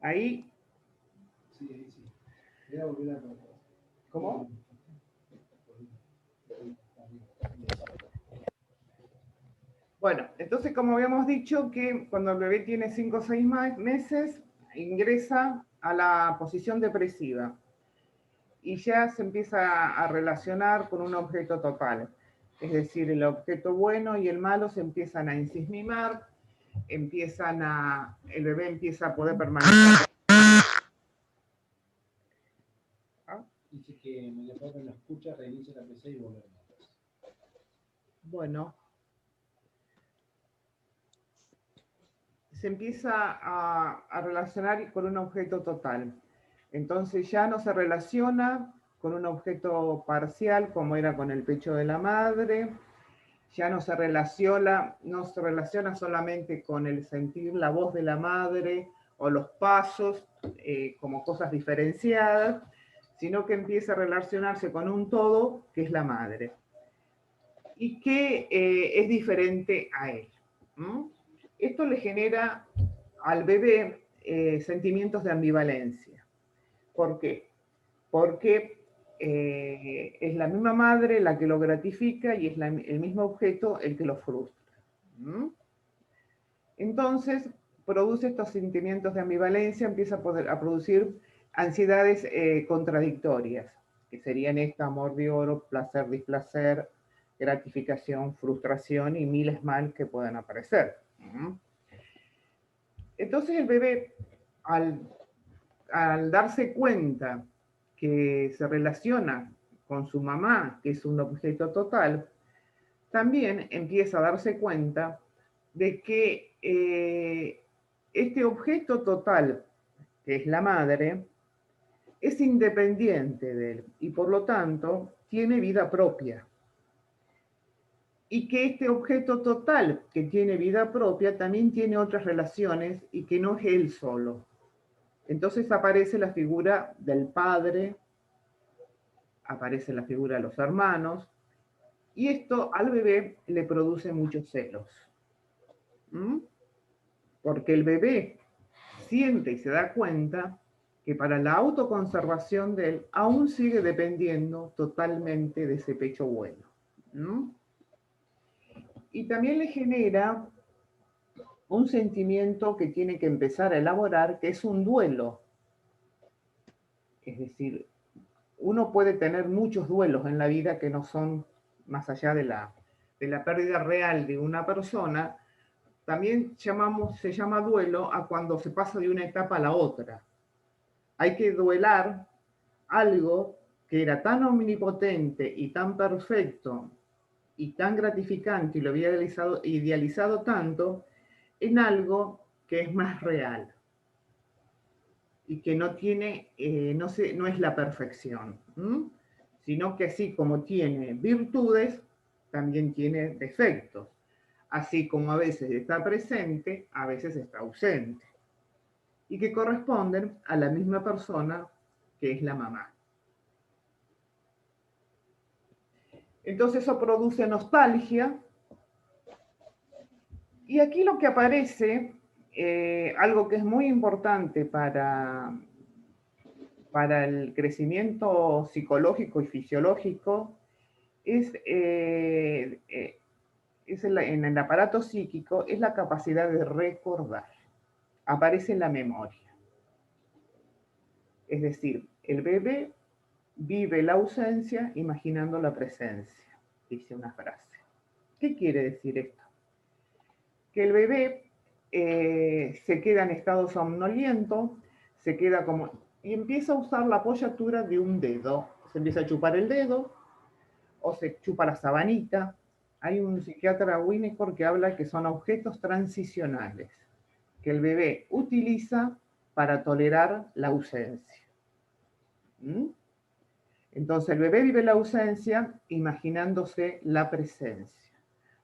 Ahí, Sí, ahí sí. Voy a volver a colocar. ¿cómo? Bueno, entonces como habíamos dicho que cuando el bebé tiene 5 o 6 meses, ingresa a la posición depresiva y ya se empieza a relacionar con un objeto total. Es decir, el objeto bueno y el malo se empiezan a ensimismar, el bebé empieza a poder permanecer. ¿Ah? Dice que María Paula no escucha, reinicia la PC y volvemos. Bueno, se empieza a relacionar con un objeto total. Entonces ya no se relaciona con un objeto parcial como era con el pecho de la madre, ya no se relaciona solamente con el sentir la voz de la madre o los pasos como cosas diferenciadas, sino que empieza a relacionarse con un todo que es la madre y que es diferente a él. ¿No? Esto le genera al bebé sentimientos de ambivalencia. ¿Por qué? Porque es la misma madre la que lo gratifica y es el mismo objeto el que lo frustra. ¿Mm? Entonces, produce estos sentimientos de ambivalencia, empieza a producir ansiedades contradictorias, que serían esta, amor de oro, placer, displacer, gratificación, frustración y miles más que puedan aparecer. ¿Mm? Entonces el bebé, al, al darse cuenta que se relaciona con su mamá, que es un objeto total, también empieza a darse cuenta de que este objeto total, que es la madre, es independiente de él y por lo tanto tiene vida propia. Y que este objeto total que tiene vida propia también tiene otras relaciones y que no es él solo. Entonces aparece la figura del padre, aparece la figura de los hermanos, y esto al bebé le produce muchos celos. ¿Mm? Porque el bebé siente y se da cuenta que para la autoconservación de él aún sigue dependiendo totalmente de ese pecho bueno. ¿No? Y también le genera un sentimiento que tiene que empezar a elaborar, que es un duelo. Es decir, uno puede tener muchos duelos en la vida que no son más allá de la pérdida real de una persona. También se llama duelo a cuando se pasa de una etapa a la otra. Hay que duelar algo que era tan omnipotente y tan perfecto y tan gratificante y lo había idealizado tanto en algo que es más real y que no tiene, no es la perfección, sino que así como tiene virtudes, también tiene defectos. Así como a veces está presente, a veces está ausente. Y que corresponden a la misma persona que es la mamá. Entonces eso produce nostalgia. Y aquí lo que aparece, algo que es muy importante para el crecimiento psicológico y fisiológico, en el aparato psíquico, es la capacidad de recordar. Aparece en la memoria. Es decir, el bebé vive la ausencia imaginando la presencia, dice una frase. ¿Qué quiere decir esto? Que el bebé se queda en estado somnoliento, se queda como... y empieza a usar la apoyatura de un dedo. Se empieza a chupar el dedo o se chupa la sabanita. Hay un psiquiatra Winnicott que habla que son objetos transicionales que el bebé utiliza para tolerar la ausencia. ¿Mm? Entonces el bebé vive la ausencia imaginándose la presencia.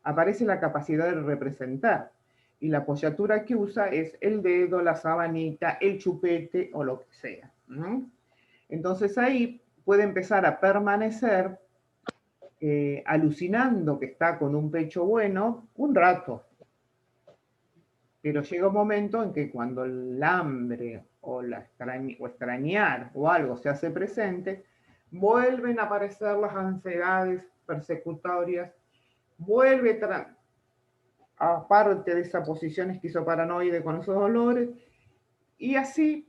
Aparece la capacidad de representar y la apoyatura que usa es el dedo, la sabanita, el chupete o lo que sea. ¿No? Entonces ahí puede empezar a permanecer alucinando que está con un pecho bueno un rato, Pero llega un momento en que cuando el hambre o extrañar o algo se hace presente, vuelven a aparecer las ansiedades persecutorias, vuelve aparte de esa posición esquizoparanoide con esos dolores, y así,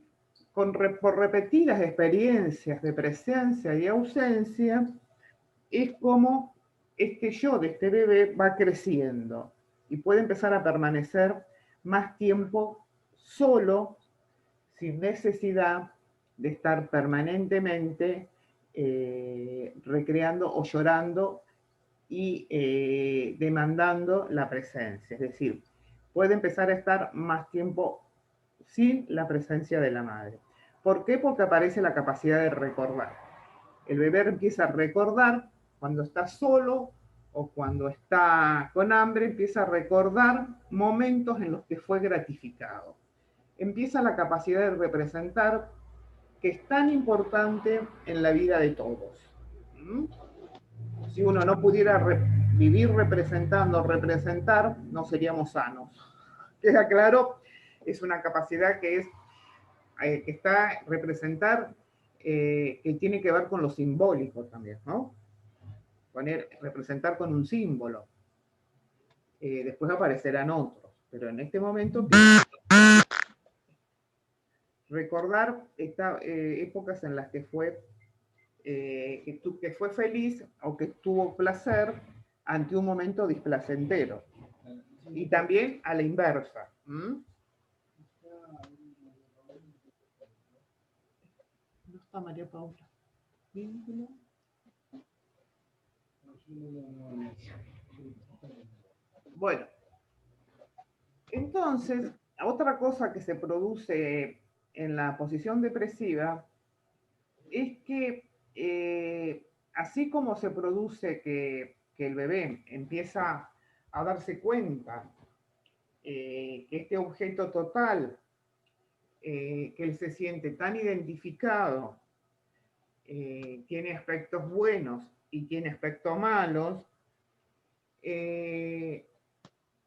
por repetidas experiencias de presencia y ausencia, es como este yo de este bebé va creciendo y puede empezar a permanecer más tiempo solo, sin necesidad de estar permanentemente recreando o llorando y demandando la presencia. Es decir, puede empezar a estar más tiempo sin la presencia de la madre. ¿Por qué? Porque aparece la capacidad de recordar. El bebé empieza a recordar cuando está solo o cuando está con hambre, empieza a recordar momentos en los que fue gratificado. Empieza la capacidad de representar, que es tan importante en la vida de todos. Si uno no pudiera vivir representando, representar, no seríamos sanos. ¿Queda claro? Es una capacidad que está representar, que tiene que ver con lo simbólico también, ¿no? Representar con un símbolo. Después aparecerán otros, pero en este momento recordar épocas en las que fue feliz o que tuvo placer ante un momento displacentero. Y también a la inversa. No está María Paula. ¿Vínculo? Bueno, entonces, otra cosa que se produce en la posición depresiva es que así como se produce que el bebé empieza a darse cuenta que este objeto total, que él se siente tan identificado, tiene aspectos buenos y tiene aspectos malos,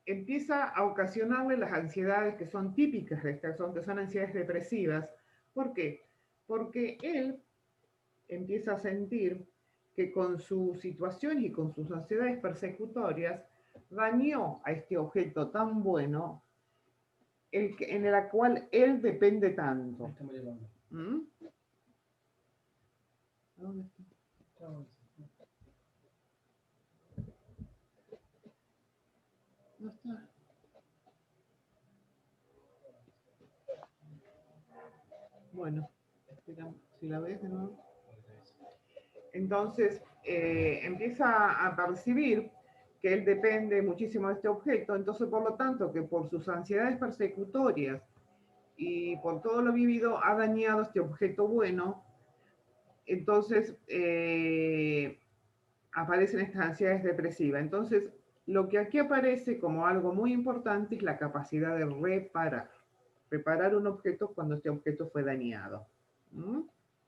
empieza a ocasionarle las ansiedades que son típicas de estas, que son ansiedades depresivas. ¿Por qué? Porque él empieza a sentir que con su situación y con sus ansiedades persecutorias dañó a este objeto tan bueno en el cual él depende tanto. ¿Mm? ¿Dónde está? No está. Bueno, espera, si la ves de nuevo. Entonces empieza a percibir que él depende muchísimo de este objeto, entonces por lo tanto que por sus ansiedades persecutorias y por todo lo vivido ha dañado este objeto bueno, entonces aparecen estas ansiedades depresivas. Entonces lo que aquí aparece como algo muy importante es la capacidad de reparar un objeto cuando este objeto fue dañado.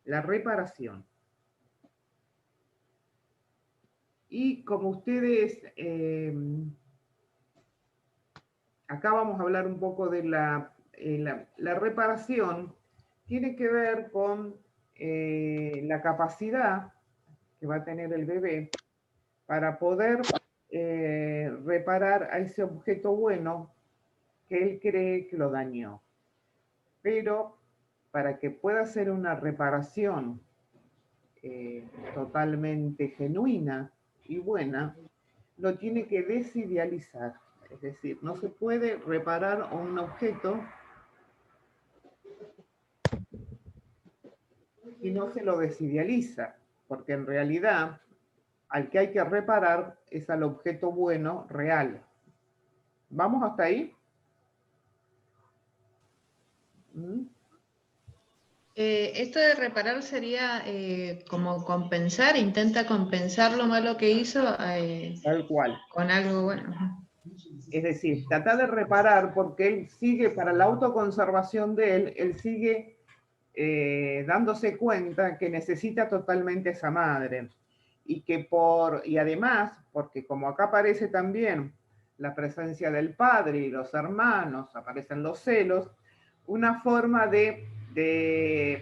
La reparación. Y como ustedes, acá vamos a hablar un poco de la reparación, tiene que ver con la capacidad que va a tener el bebé para poder reparar a ese objeto bueno que él cree que lo dañó. Pero para que pueda hacer una reparación totalmente genuina y buena, lo tiene que desidealizar. Es decir, no se puede reparar un objeto si no se lo desidealiza, porque en realidad al que hay que reparar es al objeto bueno real. ¿Vamos hasta ahí? Esto de reparar sería como compensar, intenta compensar lo malo que hizo tal cual, con algo bueno. Es decir, trata de reparar porque él sigue, para la autoconservación de él sigue dándose cuenta que necesita totalmente esa madre. Y además, porque como acá aparece también la presencia del padre y los hermanos, aparecen los celos, una forma de que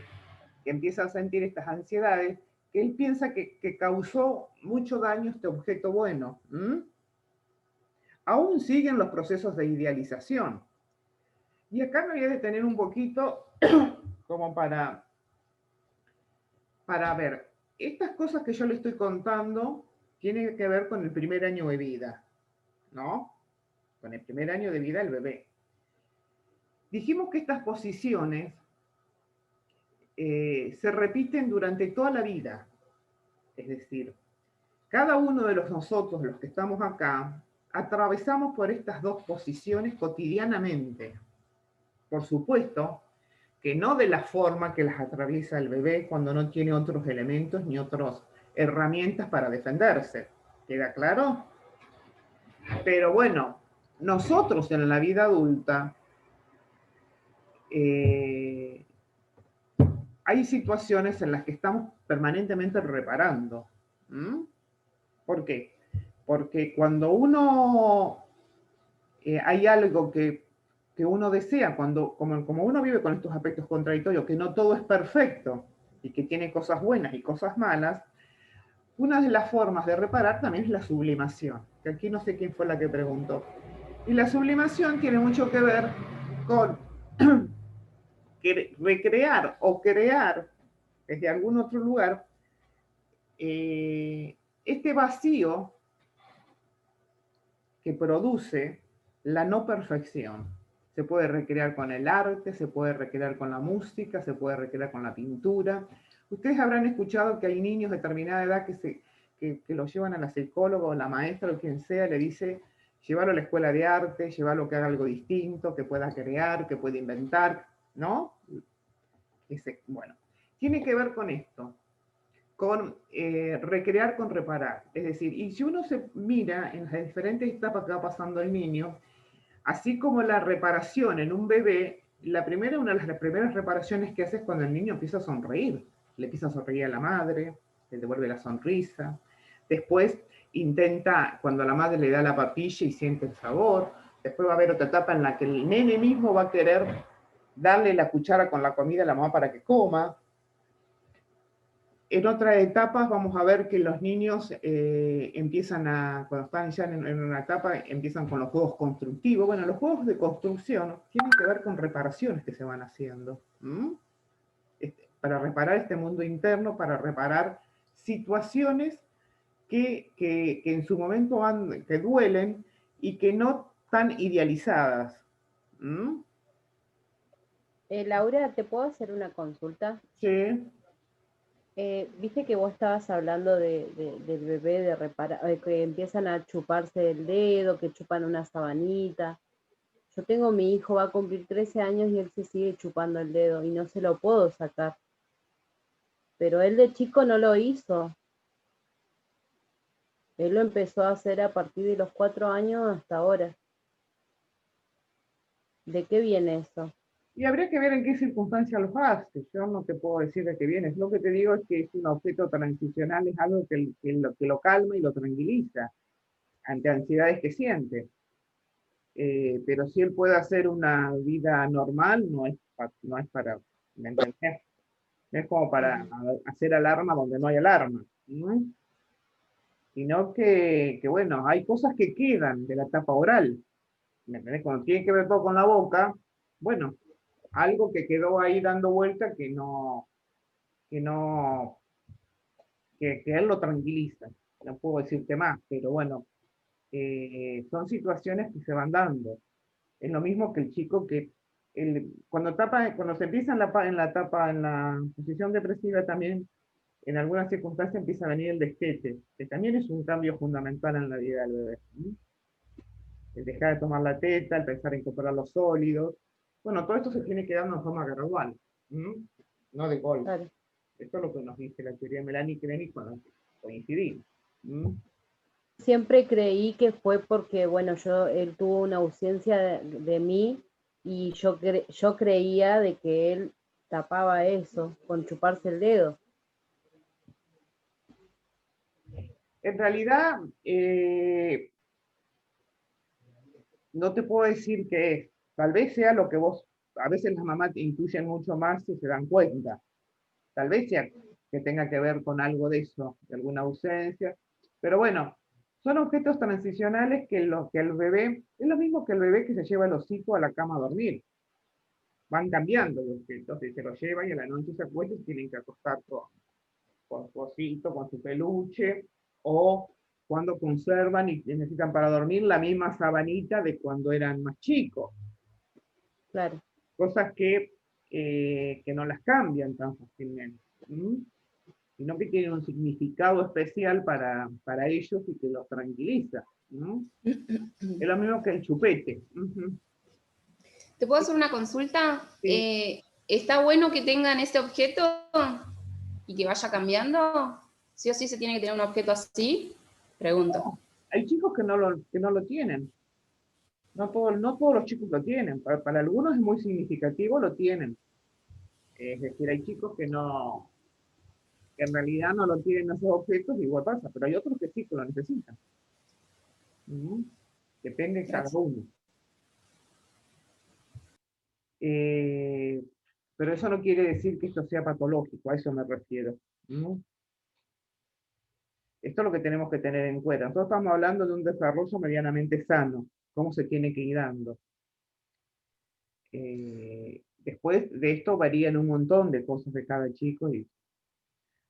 empieza a sentir estas ansiedades, que él piensa que causó mucho daño este objeto bueno. Aún siguen los procesos de idealización. Y acá me voy a detener un poquito como para ver, estas cosas que yo le estoy contando tienen que ver con el primer año de vida, ¿no? Con el primer año de vida del bebé. Dijimos que estas posiciones se repiten durante toda la vida. Es decir, cada uno de nosotros, los que estamos acá, atravesamos por estas dos posiciones cotidianamente. Por supuesto que no de la forma que las atraviesa el bebé cuando no tiene otros elementos ni otras herramientas para defenderse. ¿Queda claro? Pero bueno, nosotros en la vida adulta hay situaciones en las que estamos permanentemente reparando. ¿Por qué? Porque cuando uno hay algo que uno desea, como uno vive con estos aspectos contradictorios, que no todo es perfecto y que tiene cosas buenas y cosas malas, una de las formas de reparar también es la sublimación, que aquí no sé quién fue la que preguntó. Y la sublimación tiene mucho que ver con recrear o crear desde algún otro lugar este vacío que produce la no perfección. Se puede recrear con el arte, se puede recrear con la música, se puede recrear con la pintura. Ustedes habrán escuchado que hay niños de determinada edad que los llevan a la psicóloga o la maestra o quien sea, le dice, llévalo a la escuela de arte, llévalo que haga algo distinto, que pueda crear, que pueda inventar, ¿no? Bueno, tiene que ver con esto, con recrear con reparar. Es decir, y si uno se mira en las diferentes etapas que va pasando el niño, así como la reparación en un bebé, una de las primeras reparaciones que hace es cuando el niño empieza a sonreír. Le empieza a sonreír a la madre, le devuelve la sonrisa. Después intenta, cuando la madre le da la papilla y siente el sabor. Después va a haber otra etapa en la que el nene mismo va a querer darle la cuchara con la comida a la mamá para que coma. En otras etapas vamos a ver que los niños empiezan cuando están ya en una etapa, empiezan con los juegos constructivos. Bueno, los juegos de construcción tienen que ver con reparaciones que se van haciendo. Para reparar este mundo interno, para reparar situaciones que en su momento que duelen y que no están idealizadas. Laura, ¿te puedo hacer una consulta? Sí. Viste que vos estabas hablando del bebé de reparar, que empiezan a chuparse el dedo, que chupan una sabanita. Yo tengo mi hijo, va a cumplir 13 años y él se sigue chupando el dedo y no se lo puedo sacar. Pero él de chico no lo hizo. Él lo empezó a hacer a partir de los 4 años hasta ahora. ¿De qué viene eso? Y habría que ver en qué circunstancias los hace. Yo no te puedo decir de qué viene. Lo que te digo es que es un objeto transicional, es algo que lo calma y lo tranquiliza ante ansiedades que siente. Pero si él puede hacer una vida normal, no es para, ¿me entendés? No es como para hacer alarma donde no hay alarma, ¿no? Sino que, bueno, hay cosas que quedan de la etapa oral. ¿Me entendés? Cuando tiene que ver todo con la boca, bueno, algo que quedó ahí dando vuelta que él lo tranquiliza. No puedo decirte más, pero bueno, son situaciones que se van dando. Es lo mismo que el chico que cuando se empieza en la posición depresiva también, en algunas circunstancias empieza a venir el destete, que también es un cambio fundamental en la vida del bebé. El dejar de tomar la teta, el pensar en incorporar los sólidos. Bueno, todo esto se tiene que dar de una forma gradual, no de golpe. Claro. Esto es lo que nos dice la teoría de Melanie Krenik cuando coincidimos. Siempre creí que fue porque, bueno, él tuvo una ausencia de mí y yo creía de que él tapaba eso con chuparse el dedo. En realidad, no te puedo decir qué es. Tal vez sea lo que vos, a veces las mamás intuyen mucho más si se dan cuenta. Tal vez sea que tenga que ver con algo de eso, de alguna ausencia. Pero bueno, son objetos transicionales que el bebé, es lo mismo que el bebé que se lleva el hocico a la cama a dormir. Van cambiando los objetos, y se los llevan y a la noche se acuestan y tienen que acostar con su osito, con su peluche, o cuando conservan y necesitan para dormir la misma sabanita de cuando eran más chicos. Claro. Cosas que no las cambian tan fácilmente, sino que tienen un significado especial para ellos y que los tranquiliza, ¿no? Es lo mismo que el chupete. ¿Te puedo hacer una consulta? Sí. ¿Está bueno que tengan este objeto y que vaya cambiando? ¿Sí o sí se tiene que tener un objeto así? Pregunto. Hay chicos que no lo tienen. No todos los chicos lo tienen. Para algunos es muy significativo, lo tienen. Es decir, hay chicos que en realidad no lo tienen esos objetos, igual pasa, pero hay otros que sí que lo necesitan. Depende de cada uno. Pero eso no quiere decir que esto sea patológico, a eso me refiero. Esto es lo que tenemos que tener en cuenta. Nosotros estamos hablando de un desarrollo medianamente sano, cómo se tiene que ir dando. Después de esto varían un montón de cosas de cada chico y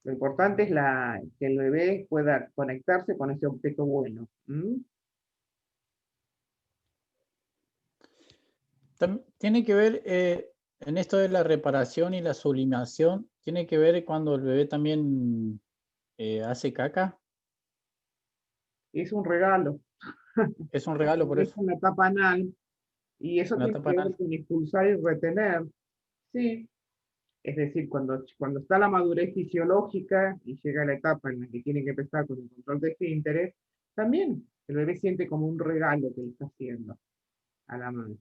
lo importante es que el bebé pueda conectarse con ese objeto bueno. Tiene que ver en esto de la reparación y la sublimación, tiene que ver cuando el bebé también hace caca. Es un regalo. Es un regalo por Es eso. una etapa anal y eso Una tiene etapa que ver anal. con impulsar y retener. Sí, es decir, cuando está la madurez fisiológica y llega la etapa en la que tiene que empezar con el control de esfínteres, también el bebé siente como un regalo que le está haciendo a la madre.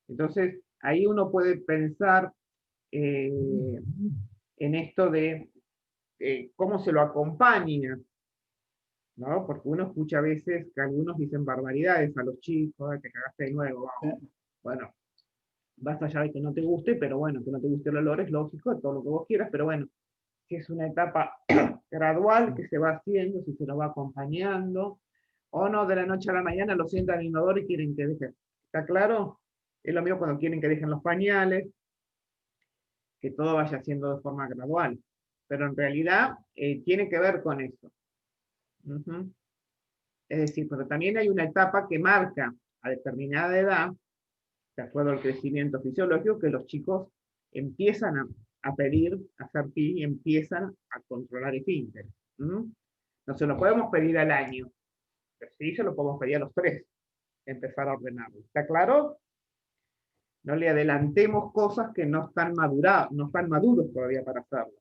Entonces, ahí uno puede pensar en esto de cómo se lo acompaña, ¿no? Porque uno escucha a veces que algunos dicen barbaridades a los chicos, te cagaste de nuevo, vamos. Bueno, basta ya de que no te guste, pero bueno, que no te guste el olor es lógico, todo lo que vos quieras, pero bueno, que es una etapa gradual que se va haciendo, si se lo va acompañando, o no, de la noche a la mañana lo sientan en el inodoro y quieren que dejen. ¿Está claro? Es lo mismo cuando quieren que dejen los pañales, que todo vaya haciendo de forma gradual. Pero en realidad tiene que ver con eso. Es decir, pero también hay una etapa que marca a determinada edad, de acuerdo al crecimiento fisiológico, que los chicos empiezan a pedir, a hacer pis y empiezan a controlar esfínteres. No se lo podemos pedir al año, pero sí se lo podemos pedir a los 3, empezar a ordenarlo. ¿Está claro? No le adelantemos cosas que no están maduros todavía para hacerlo.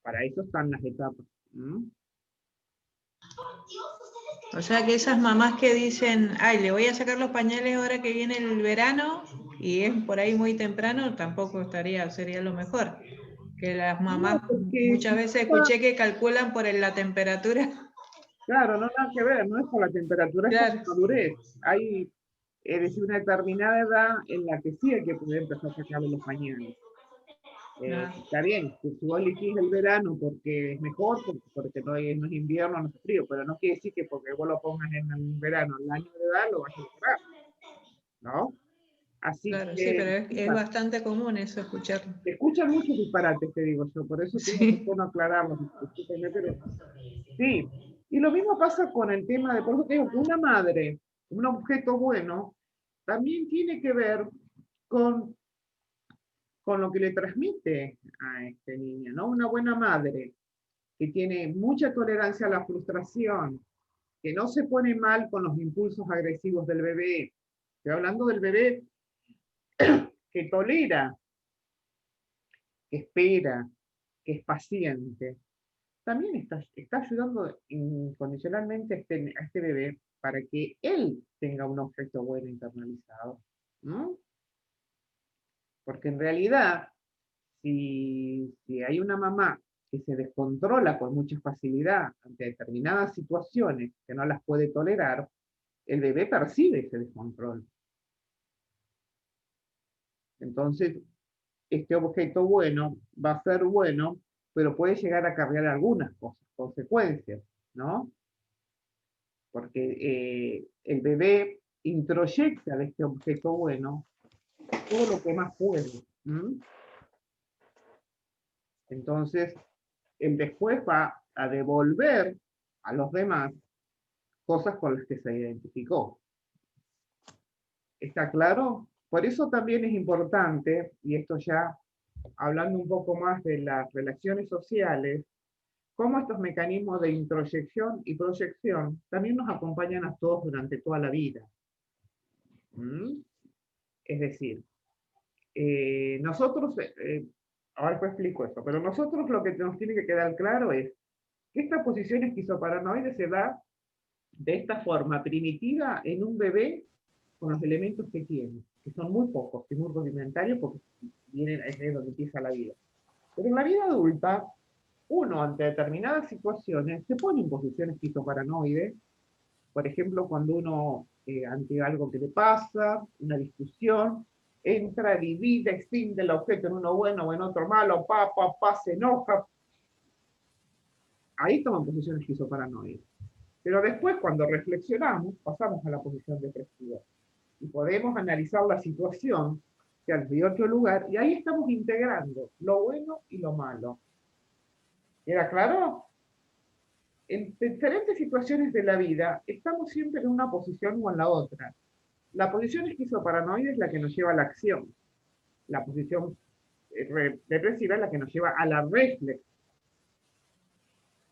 Para eso están las etapas. O sea que esas mamás que dicen, ay, le voy a sacar los pañales ahora que viene el verano, y es por ahí muy temprano, tampoco sería lo mejor. Que las mamás, muchas veces escuché que calculan por la temperatura. Claro, no nada que ver, no es por la temperatura, es por la madurez. Hay, es decir, una determinada edad en la que sí hay que poder empezar a sacarle los pañales. Está bien, que si vos elegís el verano porque es mejor, porque no es invierno, no es frío, pero no quiere decir que porque vos lo pongas en el verano, al año de edad, lo vas a lograr, ¿no? Así Claro, que, sí, pero es bastante común eso, escucharlo. se escuchan muchos disparates, te digo yo, por eso tengo que bueno aclararlos, discúlpenme, pero sí. Y lo mismo pasa con el tema de, por eso te digo, que una madre, un objeto bueno, también tiene que ver con lo que le transmite a este niño, ¿no? Una buena madre que tiene mucha tolerancia a la frustración, que no se pone mal con los impulsos agresivos del bebé. Estoy hablando del bebé que tolera, que espera, que es paciente. También está ayudando incondicionalmente a este bebé para que él tenga un objeto bueno internalizado. ¿No? Porque en realidad, si hay una mamá que se descontrola con mucha facilidad ante determinadas situaciones que no las puede tolerar, el bebé percibe ese descontrol. Entonces, este objeto bueno va a ser bueno, pero puede llegar a acarrear algunas cosas, consecuencias, ¿no? Porque el bebé introyecta de este objeto bueno todo lo que más puede. Entonces, él después va a devolver a los demás cosas con las que se identificó. ¿Está claro? Por eso también es importante, y esto ya hablando un poco más de las relaciones sociales, cómo estos mecanismos de introyección y proyección también nos acompañan a todos durante toda la vida. Es decir, nosotros, ahora después explico esto, pero nosotros lo que nos tiene que quedar claro es que esta posición esquizoparanoide se da de esta forma primitiva en un bebé con los elementos que tiene, que son muy pocos y muy rudimentarios porque es de donde empieza la vida. Pero en la vida adulta, uno ante determinadas situaciones se pone en posición esquizoparanoide, por ejemplo, cuando uno ante algo que le pasa, una discusión, entra, divide, extiende el objeto en uno bueno o en otro malo, se enoja. Ahí toma posición esquizoparanoide. Pero después, cuando reflexionamos, pasamos a la posición depresiva. Y podemos analizar la situación, que desde otro lugar, y ahí estamos integrando lo bueno y lo malo. ¿Era claro? En diferentes situaciones de la vida, estamos siempre en una posición o en la otra. La posición esquizoparanoide es la que nos lleva a la acción. La posición depresiva es la que nos lleva a la reflexión.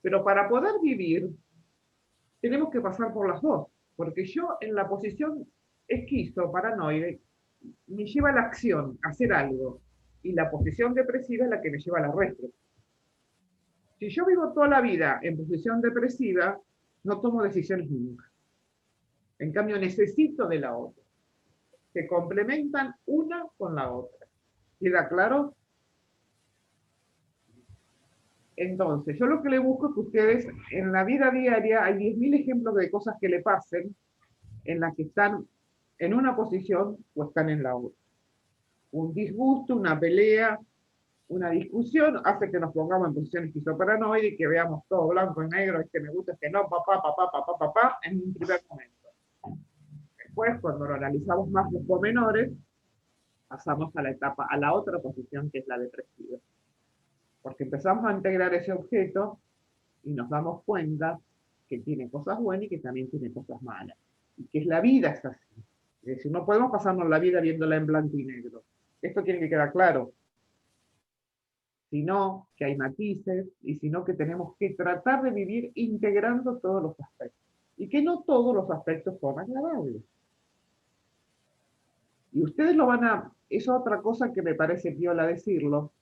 Pero para poder vivir, tenemos que pasar por las dos. Porque yo en la posición esquizoparanoide me lleva a la acción, a hacer algo. Y la posición depresiva es la que me lleva a la reflexión. Si yo vivo toda la vida en posición depresiva, no tomo decisiones nunca. En cambio, necesito de la otra. Se complementan una con la otra. ¿Queda claro? Entonces, yo lo que le busco es que ustedes, en la vida diaria, hay 10.000 ejemplos de cosas que le pasen en las que están en una posición o están en la otra. Un disgusto, una pelea, una discusión hace que nos pongamos en posición esquizoparanoide y que veamos todo blanco y negro, este me gusta, este no, en un primer momento. Después, cuando lo analizamos más los pormenores, pasamos a la etapa, a la otra posición que es la depresiva. Porque empezamos a integrar ese objeto y nos damos cuenta que tiene cosas buenas y que también tiene cosas malas. Y que la vida es así. Es decir, no podemos pasarnos la vida viéndola en blanco y negro. Esto tiene que quedar claro. Sino que hay matices y sino que tenemos que tratar de vivir integrando todos los aspectos. Y que no todos los aspectos son agradables. Y ustedes lo van a... Es otra cosa que me parece piola decirlo,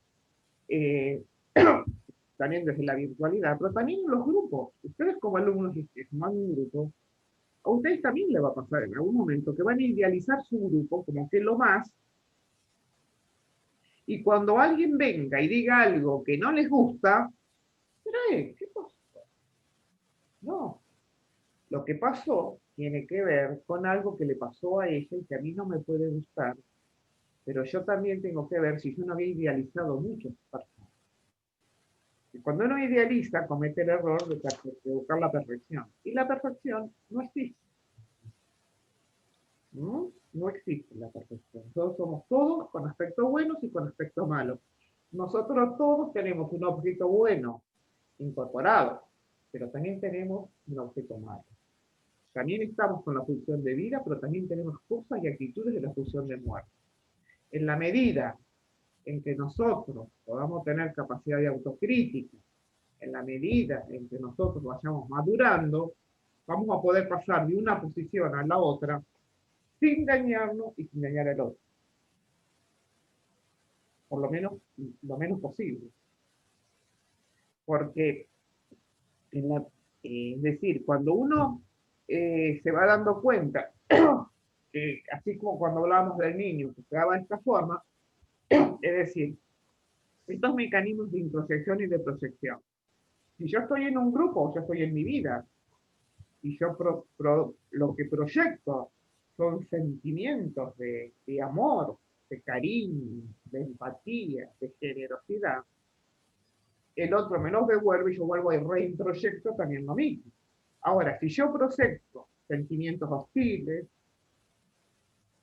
también desde la virtualidad, pero también en los grupos. Ustedes como alumnos que forman un grupo, a ustedes también les va a pasar en algún momento que van a idealizar su grupo como que lo más, y cuando alguien venga y diga algo que no les gusta, pero ¿qué pasó? No. Lo que pasó tiene que ver con algo que le pasó a ella y que a mí no me puede gustar, pero yo también tengo que ver si yo no había idealizado mucho a esa persona. Y cuando uno idealiza, comete el error de buscar la perfección. Y la perfección no existe. ¿No? No existe la perfección. Todos somos todos con aspectos buenos y con aspectos malos. Nosotros todos tenemos un objeto bueno incorporado, pero también tenemos un objeto malo. También estamos con la función de vida, pero también tenemos cosas y actitudes de la función de muerte. En la medida en que nosotros podamos tener capacidad de autocrítica, en la medida en que nosotros vayamos madurando, vamos a poder pasar de una posición a la otra sin dañarnos y sin dañar al otro. Por lo menos posible. Porque, es decir, cuando uno se va dando cuenta, así como cuando hablábamos del niño que se daba de esta forma, es decir, estos mecanismos de introyección y de proyección. Si yo estoy en un grupo, yo estoy en mi vida. y yo lo que proyecto son sentimientos de amor, de cariño, de empatía, de generosidad, el otro me los devuelve y yo vuelvo y reintroyecto también lo mismo. Ahora, si yo proyecto sentimientos hostiles,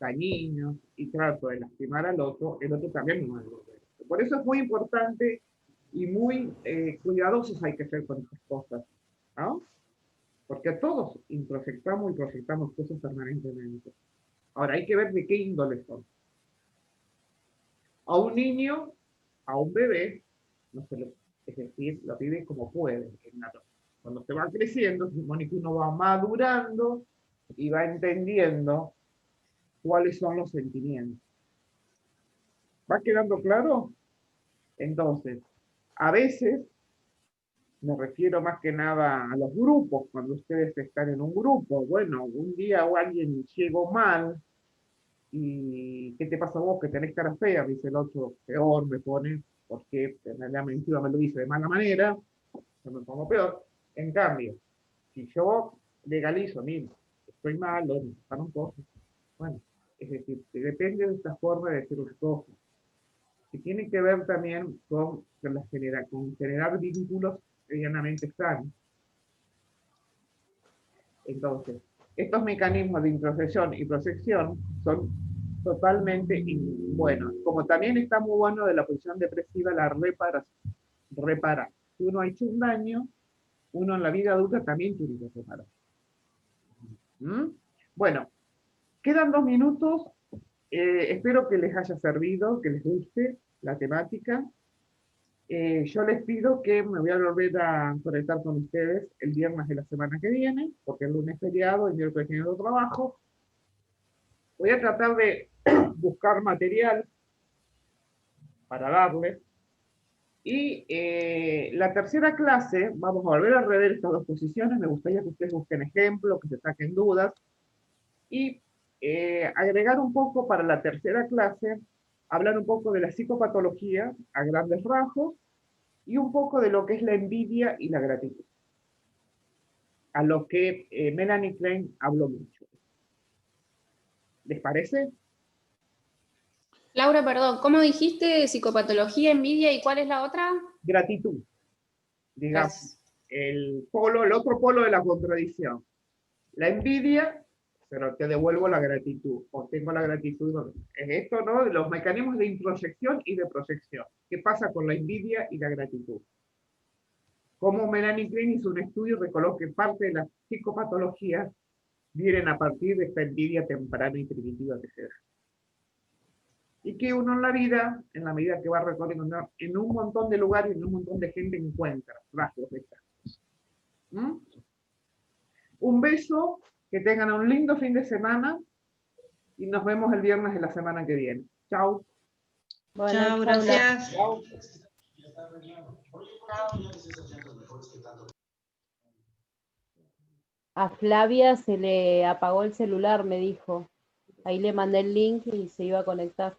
dañinos, y trato de lastimar al otro, el otro también me va a devolver. Por eso es muy importante y muy cuidadosos hay que ser con estas cosas, ¿no? Porque todos introyectamos y proyectamos cosas permanentemente. Ahora, hay que ver de qué índole son. A un niño, a un bebé, no se lo, es decir, lo vive como puede. Cuando se va creciendo, se supone que uno va madurando y va entendiendo cuáles son los sentimientos. ¿Va quedando claro? Entonces, a veces, me refiero más que nada a los grupos, cuando ustedes están en un grupo, bueno, un día o alguien llegó mal, y ¿qué te pasa a vos que tenés cara fea? Me dice el otro, peor me pone, porque en realidad encima me lo dice de mala manera, yo me pongo peor. En cambio, si yo legalizo, mira, estoy mal, me pasaron cosas, bueno, es decir, depende de esta forma de decir las cosas, que tiene que ver también con generar vínculos medianamente sanos. Entonces, estos mecanismos de introyección y proyección son totalmente buenos. Como también está muy bueno de la posición depresiva la reparación. Reparar. Si uno ha hecho un daño, uno en la vida adulta también tiene que reparar. ¿Mm? Bueno, quedan 2 minutos. Espero que les haya servido, que les guste la temática. Yo les pido que me voy a volver a conectar con ustedes el viernes de la semana que viene, porque el lunes es feriado, el miércoles tengo otro trabajo. Voy a tratar de buscar material para darles. Y la tercera clase, vamos a volver a rever estas dos posiciones. Me gustaría que ustedes busquen ejemplos, que se saquen dudas. Y agregar un poco para la tercera clase, hablar un poco de la psicopatología a grandes rasgos y un poco de lo que es la envidia y la gratitud, a lo que Melanie Klein habló mucho. ¿Les parece? Laura, perdón, ¿cómo dijiste psicopatología, envidia y cuál es la otra? Gratitud, digamos, Gracias. el otro polo de la contradicción. La envidia, pero te devuelvo la gratitud, o tengo la gratitud. Es esto, ¿no? Los mecanismos de introyección y de proyección. ¿Qué pasa con la envidia y la gratitud? Como Melanie Klein hizo un estudio y recolocó que parte de las psicopatologías vienen a partir de esta envidia temprana y primitiva que se da. Y que uno en la vida, en la medida que va recorriendo, en un montón de lugares, en un montón de gente encuentra rasgos de estas cosas. ¿Mm? Un beso, que tengan un lindo fin de semana y nos vemos el viernes de la semana que viene. Chao. Bueno, Chao, chau, Laura. gracias. Chao. A Flavia se le apagó el celular, me dijo. Ahí le mandé el link y se iba a conectar.